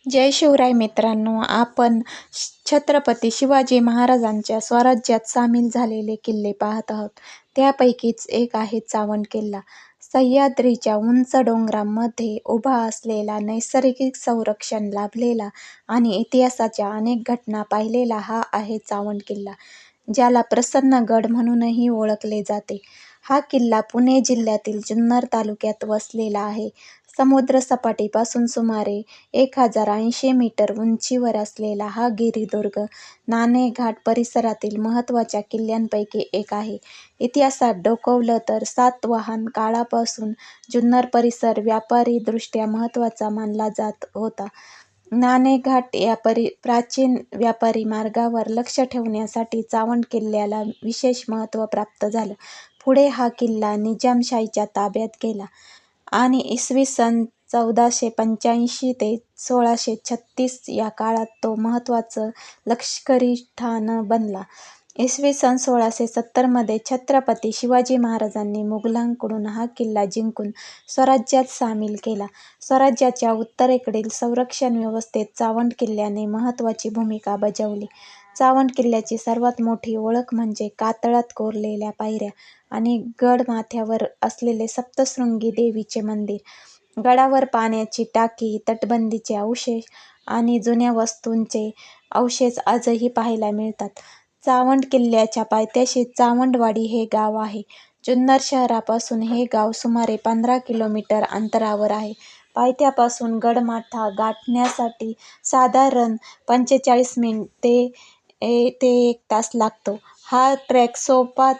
जय शिवराय मित्रांनो, आपण छत्रपती शिवाजी महाराजांच्या स्वराज्यात सामील झालेले किल्ले पाहत आहोत. त्यापैकीच एक आहे चावंड किल्ला. सह्याद्रीच्या उंच डोंगरांमध्ये उभा असलेला, नैसर्गिक संरक्षण लाभलेला आणि इतिहासाच्या अनेक घटना पाहिलेला हा आहे चावंड किल्ला, ज्याला प्रसन्नगड म्हणूनही ओळखले जाते. हा किल्ला पुणे जिल्ह्यातील जुन्नर तालुक्यात वसलेला आहे. समुद्रसपाटीपासून सुमारे 1080 मीटर उंचीवर असलेला हा गिरिदुर्ग नाणेघाट परिसरातील महत्त्वाच्या किल्ल्यांपैकी एक आहे. इतिहासात डोकावलं तर सातवाहन काळापासून जुन्नर परिसर व्यापारीदृष्ट्या महत्त्वाचा मानला जात होता. नाणेघाट या प्राचीन व्यापारी मार्गावर लक्ष ठेवण्यासाठी चावंड किल्ल्याला विशेष महत्त्व प्राप्त झालं. पुढे हा किल्ला निजामशाहीच्या ताब्यात गेला आणि इसवी सन 1485 ते 1636 या काळात तो महत्त्वाचं लष्करी ठाण बनला. इसवी सन 1670 मध्ये छत्रपती शिवाजी महाराजांनी मुघलांकडून हा किल्ला जिंकून स्वराज्यात सामील केला. स्वराज्याच्या उत्तरेकडील संरक्षण व्यवस्थेत चावंड किल्ल्याने महत्त्वाची भूमिका बजावली. चावंड किल्ल्याची सर्वात मोठी ओळख म्हणजे कातळात कोरलेल्या पायऱ्या आणि गडमाथ्यावर असलेले सप्तशृंगी देवीचे मंदिर. गडावर पाण्याची टाकी, तटबंदीचे अवशेष आणि जुन्या वास्तूंचे अवशेष आजही पाहायला मिळतात. चावंड किल्ल्याच्या पायथ्याशी चावंडवाडी हे गाव आहे. जुन्नर शहरापासून हे गाव सुमारे 15 किलोमीटर अंतरावर आहे. पायथ्यापासून गडमाथा गाठण्यासाठी साधारण 45 मिनिटे ते 1 तास लागतो. हा ट्रेक सोपा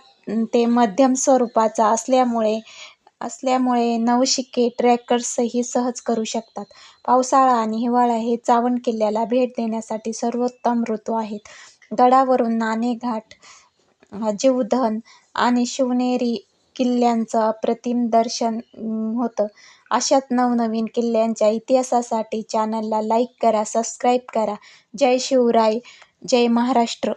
ते मध्यम स्वरूपाचा असल्यामुळे नवशिके ट्रेकर्सही सहज करू शकतात. पावसाळा आणि हिवाळा हे चावंड किल्ल्याला भेट देण्यासाठी सर्वोत्तम ऋतू आहेत. गडावरून नाणेघाट, जीवधन आणि शिवनेरी किल्ल्यांचं अप्रतिम दर्शन होतं. अशाच नवनवीन किल्ल्यांच्या इतिहासासाठी चॅनलला लाईक करा, सबस्क्राईब करा. जय शिवराय, जय महाराष्ट्र.